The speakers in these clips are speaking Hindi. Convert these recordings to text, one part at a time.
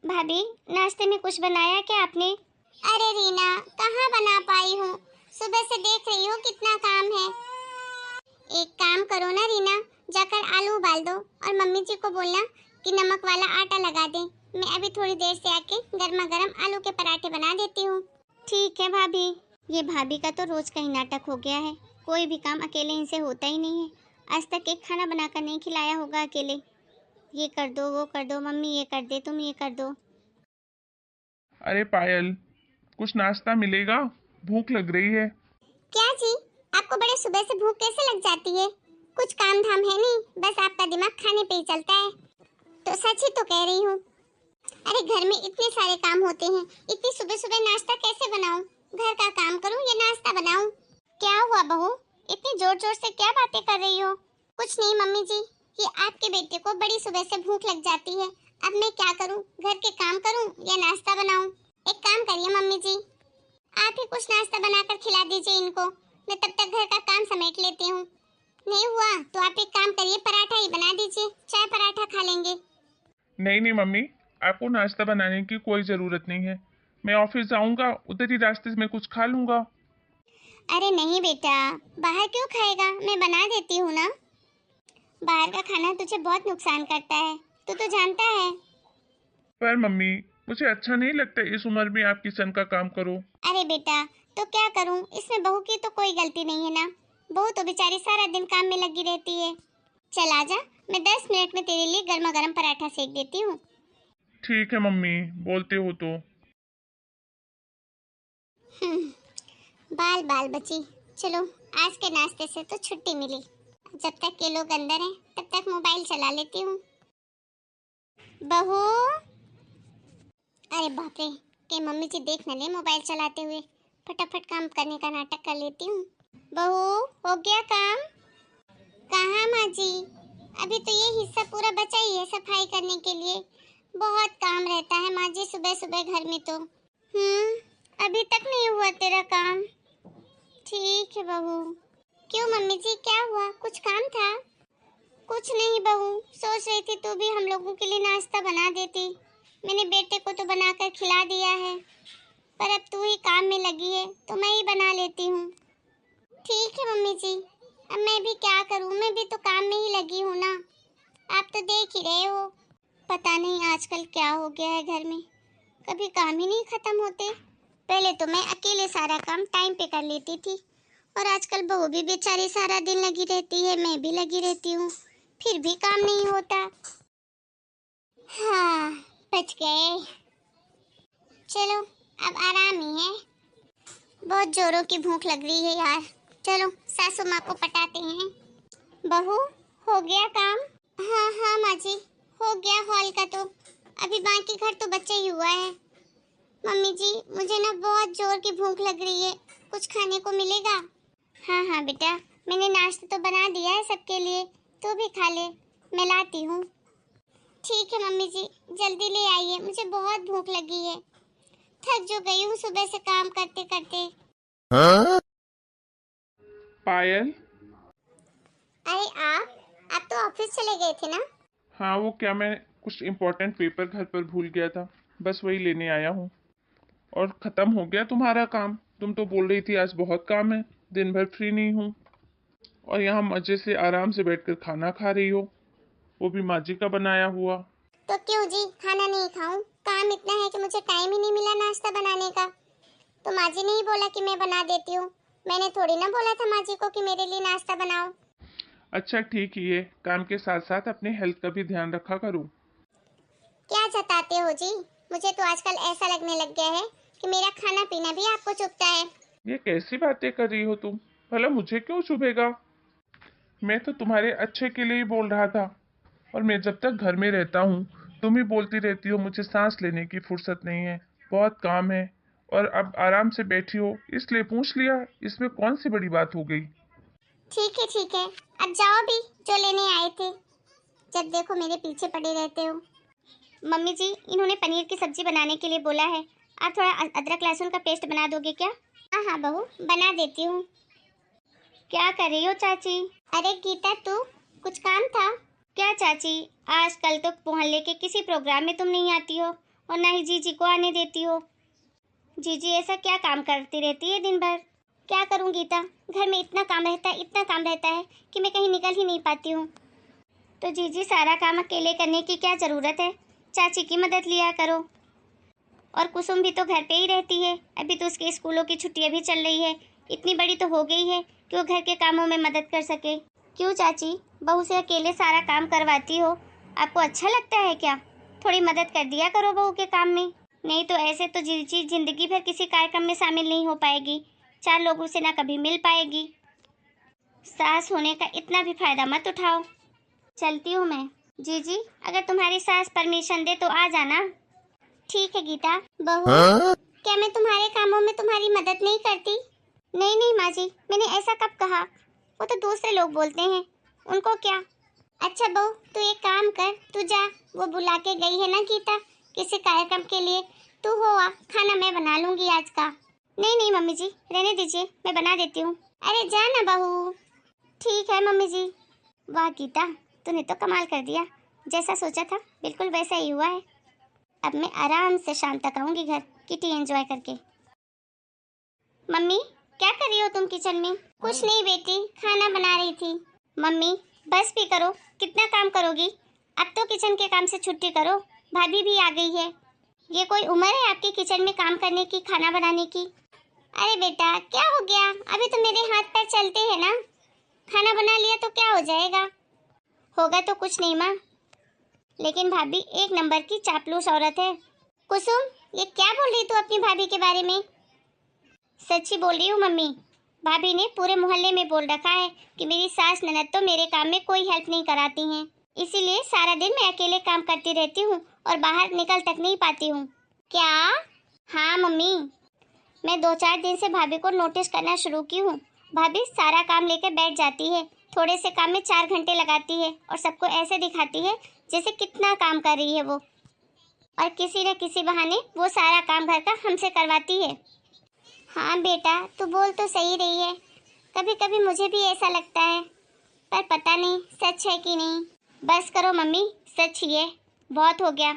भाभी, नाश्ते में कुछ बनाया क्या आपने? अरे रीना, कहाँ बना पाई हूँ। सुबह से देख रही हो कितना काम है। एक काम करो ना रीना, जाकर आलू उबाल दो और मम्मी जी को बोलना कि नमक वाला आटा लगा दें। मैं अभी थोड़ी देर से आके गर्मा गर्म आलू के पराठे बना देती हूँ। ठीक है भाभी। ये भाभी का तो रोज का ही नाटक हो गया है, कोई भी काम अकेले इनसे होता ही नहीं है। आज तक एक खाना बनाकर नहीं खिलाया होगा अकेले। ये कर दो, वो कर दो, मम्मी ये कर दे, तुम ये कर दो। अरे पायल, कुछ नाश्ता मिलेगा? भूख लग रही है। क्या जी, आपको बड़े सुबह से भूख कैसे लग जाती है? कुछ काम धाम है नहीं, बस आपका दिमाग खाने पे ही चलता है। तो सच ही तो कह रही हूँ। अरे घर में इतने सारे काम होते हैं, इतनी सुबह सुबह नाश्ता कैसे बनाऊं? घर का काम करूं या नाश्ता बनाऊं? क्या हुआ बहू, इतनी जोर जोर से क्या बातें कर रही हो? कुछ नहीं मम्मी जी, ये आपके बेटे को बड़ी सुबह से भूख लग जाती है। अब मैं क्या करूं? घर के काम करूं या नाश्ता बनाऊं? एक काम करिए मम्मी जी, आप ही कुछ नाश्ता बनाकर खिला दीजिए इनको। मैं तब तक घर का काम समेट लेती हूँ। नहीं हुआ तो आप एक काम करिए, पराठा ही बना दीजिए, चाय पराठा खा लेंगे। नहीं नहीं मम्मी, आपको नाश्ता बनाने की कोई ज़रूरत नहीं है। मैं ऑफिस जाऊंगा, उधर ही रास्ते में कुछ खा लूंगा। अरे नहीं बेटा, बाहर क्यों खाएगा, मैं बना देती हूँ ना। बाहर का खाना तुझे बहुत नुकसान करता है, तू तो जानता है। पर मम्मी, मुझे अच्छा नहीं लगता इस उम्र में आप किचन का काम करो। अरे बेटा, तो क्या करूँ, इसमें बहू की तो कोई गलती नहीं है ना। बहू तो बेचारी सारा दिन काम में लगी रहती है। चल आजा, मैं 10 मिनट में तेरे लिए गर्मा गर्म पराठा सेक देती हूँ। ठीक है मम्मी, बोलते हो तो। बाल बाल बची। चलो, आज के नाश्ते से तो छुट्टी मिली। जब तक ये लोग अंदर हैं तब तक मोबाइल चला लेती हूँ। बहू, अरे बाप रे, के मम्मी जी देख न ले मोबाइल चलाते हुए। फटाफट काम करने का नाटक कर लेती हूँ। बहू, हो गया काम? कहाँ माँ जी, अभी तो ये हिस्सा पूरा बचा ही है सफाई करने के लिए। बहुत काम रहता है माँ जी सुबह सुबह घर में तो। अभी तक नहीं हुआ तेरा काम? ठीक है बहू। क्यों मम्मी जी, क्या हुआ? कुछ काम था? कुछ नहीं बहू, सोच रही थी तू भी हम लोगों के लिए नाश्ता बना देती। मैंने बेटे को तो बनाकर खिला दिया है, पर अब तू ही काम में लगी है तो मैं ही बना लेती हूँ। ठीक है मम्मी जी, अब मैं भी क्या करूँ, मैं भी तो काम में ही लगी हूँ ना। आप तो देख ही रहे हो। पता नहीं आजकल क्या हो गया है घर में, कभी काम ही नहीं खत्म होते। पहले तो मैं अकेले सारा काम टाइम पे कर लेती थी, और आजकल बहू भी बेचारी सारा दिन लगी रहती है, मैं भी लगी रहती हूँ, फिर भी काम नहीं होता। हाँ, बच गए। चलो, अब आराम ही है। बहुत जोरों की भूख लग रही है यार। चलो सासू माँ को पटाते हैं। बहू, हो गया काम? हाँ हाँ माँ जी, हो गया हॉल का तो। अभी बाकी घर तो बचा ही हुआ है। मम्मी जी, मुझे ना बहुत जोर की भूख लग रही है, कुछ खाने को मिलेगा? हाँ हाँ बेटा, मैंने नाश्ता तो बना दिया है सबके लिए, तू भी खा ले, मैं लाती हूँ। ठीक है मम्मी जी, जल्दी ले आइए, मुझे बहुत भूख लगी है। थक जो गई हूँ सुबह से काम करते करते। पायल। अरे आप तो ऑफिस चले गए थे ना? हाँ, वो क्या, मैं कुछ इम्पोर्टेंट पेपर घर पर भूल गया था, बस वही लेने आया हूँ। और ख़त्म हो गया तुम्हारा काम? तुम तो बोल रही थी आज बहुत काम है, दिन भर फ्री नहीं हूँ। और यहाँ मज़े से आराम से बैठकर खाना खा रही हो, वो भी माँ जी का बनाया हुआ। तो क्यों जी खाना नहीं खाऊं? काम इतना है कि मुझे टाइम ही नहीं मिला नाश्ता बनाने का। तो माँ जी ने ही बोला कि मैं बना देती हूँ, मैंने थोड़ी ना बोला था माँ जी को कि मेरे लिए नाश्ता बनाओ। अच्छा ठीक ही है, काम के साथ साथ अपने हेल्थ का भी ध्यान रखा करूँ। क्या जताते हो जी? मुझे तो आजकल ऐसा लगने लग गया है कि मेरा खाना पीना भी आपको चुभता है। ये कैसी बातें कर रही हो तुम? भला मुझे क्यों चुभेगा? मैं तो तुम्हारे अच्छे के लिए ही बोल रहा था। और मैं जब तक घर में रहता हूँ, तुम ही बोलती रहती हो मुझे सांस लेने की फुर्सत नहीं है, बहुत काम है। और अब आराम से बैठी हो इसलिए पूछ लिया, इसमें कौन सी बड़ी बात हो गई? ठीक है, अब जाओ भी, जो लेने आए थे। जब देखो मेरे पीछे पड़े रहते हो। मम्मी जी, इन्होंने पनीर की सब्जी बनाने के लिए बोला है, आप थोड़ा अदरक लहसुन का पेस्ट बना दोगे क्या? हाँ हाँ बहू, बना देती हूँ। क्या कर रही हो चाची? अरे गीता, तू कुछ काम था? क्या चाची, आजकल तो मोहल्ले के किसी प्रोग्राम में तुम नहीं आती हो, और ना ही जीजी को आने देती हो। जीजी ऐसा क्या काम करती रहती है दिन भर? क्या करूं गीता, घर में इतना काम रहता है, इतना काम रहता है कि मैं कहीं निकल ही नहीं पाती हूँ। तो जीजी सारा काम अकेले करने की क्या ज़रूरत है? चाची की मदद लिया करो। और कुसुम भी तो घर पे ही रहती है, अभी तो उसके स्कूलों की छुट्टियां भी चल रही है, इतनी बड़ी तो हो गई है कि वो घर के कामों में मदद कर सके। क्यों चाची, बहू से अकेले सारा काम करवाती हो? आपको अच्छा लगता है क्या? थोड़ी मदद कर दिया करो बहू के काम में। नहीं तो ऐसे तो जीजी जिंदगी भर किसी कार्यक्रम में शामिल नहीं हो पाएगी, 4 लोगों से ना कभी मिल पाएगी। सास होने का इतना भी फायदा मत उठाओ। चलती हूँ मैं। जीजी, अगर तुम्हारी सास परमिशन दे तो आ जाना। ठीक है गीता। बहू, क्या मैं तुम्हारे कामों में तुम्हारी मदद नहीं करती? नहीं नहीं माँ जी, मैंने ऐसा कब कहा? वो तो दूसरे लोग बोलते हैं, उनको क्या। अच्छा बहू, तू एक काम कर, तू जा, वो बुला के गई है ना गीता किसी कार्यक्रम के लिए, तू हो आ, खाना मैं बना लूंगी आज का। नहीं नहीं मम्मी जी, रहने दीजिए, मैं बना देती हूँ। अरे जा ना बहू। ठीक है मम्मी जी। वाह गीता, तूने तो कमाल कर दिया, जैसा सोचा था बिल्कुल वैसा ही हुआ है। अब मैं आराम से शाम तक आऊंगी घर, किटी एंजॉय करके। मम्मी, क्या कर रही हो तुम किचन में? कुछ नहीं बेटी, खाना बना रही थी। मम्मी, बस भी करो, कितना काम करोगी? अब तो किचन के काम से छुट्टी करो, भाभी भी आ गई है। ये कोई उम्र है आपकी किचन में काम करने की, खाना बनाने की? अरे बेटा, क्या हो गया? अभी तो मेरे हाथ पैर चलते हैं ना, खाना बना लिया तो क्या हो जाएगा? होगा तो कुछ नहीं माँ, लेकिन भाभी एक नंबर की चापलूस औरत है। कुसुम, ये क्या बोल रही तू अपनी भाभी के बारे में? सच्ची बोल रही हूँ मम्मी, भाभी ने पूरे मोहल्ले में बोल रखा है कि मेरी सास ननद तो मेरे काम में कोई हेल्प नहीं कराती हैं, इसीलिए सारा दिन मैं अकेले काम करती रहती हूँ और बाहर निकल तक नहीं पाती हूँ। क्या? हाँ मम्मी, मैं 2-4 दिन से भाभी को नोटिस करना शुरू की हूँ। भाभी सारा काम लेकर बैठ जाती है, थोड़े से काम में 4 घंटे लगाती है और सबको ऐसे दिखाती है जैसे कितना काम कर रही है वो, और किसी न किसी बहाने वो सारा काम घर का हमसे करवाती है। हाँ बेटा, तू बोल तो सही रही है, कभी कभी मुझे भी ऐसा लगता है, पर पता नहीं सच है कि नहीं। बस करो मम्मी, सच ही है, बहुत हो गया,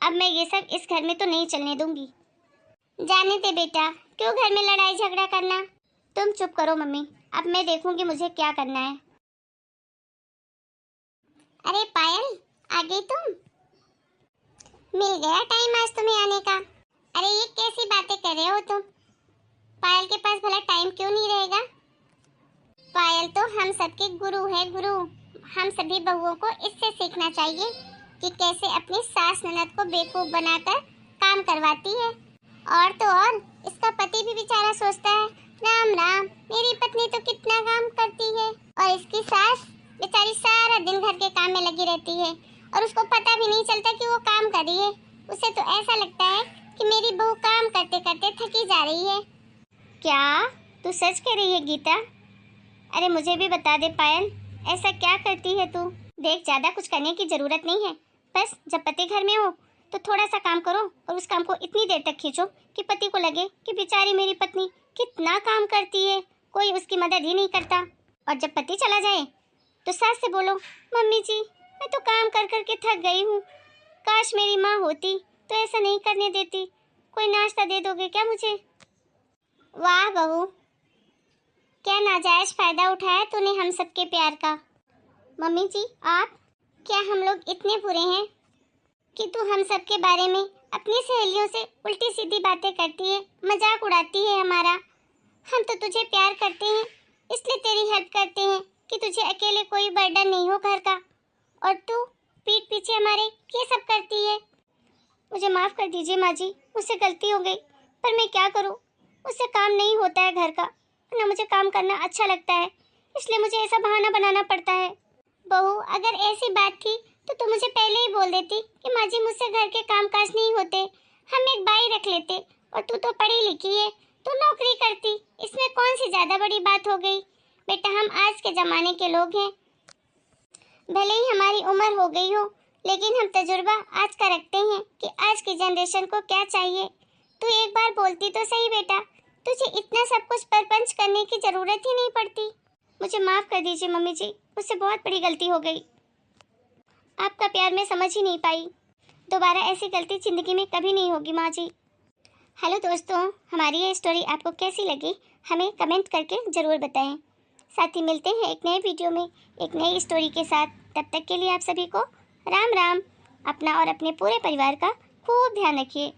अब मैं ये सब इस घर में तो नहीं चलने दूंगी। जाने दे बेटा, क्यों घर में लड़ाई झगड़ा करना। तुम चुप करो मम्मी, अब मैं देखूंगी मुझे क्या करना है। अरे पायल, आ गई तुम? मिल गया टाइम आज तुम्हें आने का। अरे ये कैसी बातें कर रहे हो तुम? पायल के पास भला टाइम क्यों नहीं रहेगा? पायल तो हम सबके गुरु है, गुरु। हम सभी बहुओं को इससे सीखना चाहिए कि कैसे अपनी सास ननद को बेवकूफ बनाकर काम करवाती है। और तो और इसका पति भी बेचारा सोचता है, राम राम, मेरी पत्नी तो कितना काम करती है, और इसकी सास बेचारी सारा दिन घर के काम में लगी रहती है और उसको पता भी नहीं चलता कि वो काम कर रही है। उसे तो ऐसा लगता है कि मेरी बहू काम करते करते थकी जा रही है। क्या तू सच कह रही है गीता? अरे मुझे भी बता दे पायल, ऐसा क्या करती है तू? देख, ज्यादा कुछ करने की जरूरत नहीं है, बस जब पति घर में हो तो थोड़ा सा काम करो और उस काम को इतनी देर तक खींचो कि पति को लगे कि बेचारी मेरी पत्नी कितना काम करती है, कोई उसकी मदद ही नहीं करता। और जब पति चला जाए तो सास से बोलो, मम्मी जी मैं तो काम कर कर के थक गई हूँ, काश मेरी माँ होती तो ऐसा नहीं करने देती, कोई नाश्ता दे दोगे क्या मुझे? वाह बहू, क्या नाजायज फायदा उठाया तूने हम सबके प्यार का। मम्मी जी, आप, क्या हम लोग इतने बुरे हैं कि तू हम सबके बारे में अपनी सहेलियों से उल्टी सीधी बातें करती है, मजाक उड़ाती है हमारा? हम तो तुझे प्यार करते हैं, इसलिए तेरी हेल्प करते हैं कि तुझे अकेले कोई बर्डन नहीं हो घर का, और तू पीठ पीछे हमारे ये सब करती है। मुझे माफ़ कर दीजिए माँ जी, मुझसे गलती हो गई, पर मैं क्या करूँ, मुझसे काम नहीं होता है घर का, ना मुझे काम करना अच्छा लगता है, इसलिए मुझे ऐसा बहाना बनाना पड़ता है। बहू, अगर ऐसी बात थी तो मुझे पहले ही बोल देती कि माँ जी मुझसे घर के काम काज नहीं होते, हम एक बाई रख लेते, और तू तो पढ़ी लिखी है, तू नौकरी करती, इसमें कौन सी ज़्यादा बड़ी बात हो गई। बेटा, हम आज के ज़माने के लोग हैं, भले ही हमारी उम्र हो गई हो, लेकिन हम तजुर्बा आज का रखते हैं कि आज की जनरेशन को क्या चाहिए। तू एक बार बोलती तो सही बेटा, तुझे इतना सब कुछ परपंच करने की ज़रूरत ही नहीं पड़ती। मुझे माफ़ कर दीजिए मम्मी जी, मुझसे बहुत बड़ी गलती हो गई, आपका प्यार मैं समझ ही नहीं पाई। दोबारा ऐसी गलती ज़िंदगी में कभी नहीं होगी माँ जी। हेलो दोस्तों, हमारी ये स्टोरी आपको कैसी लगी हमें कमेंट करके ज़रूर बताएं। साथ ही मिलते हैं एक नए वीडियो में एक नई स्टोरी के साथ। तब तक के लिए आप सभी को राम राम। अपना और अपने पूरे परिवार का खूब ध्यान रखिए।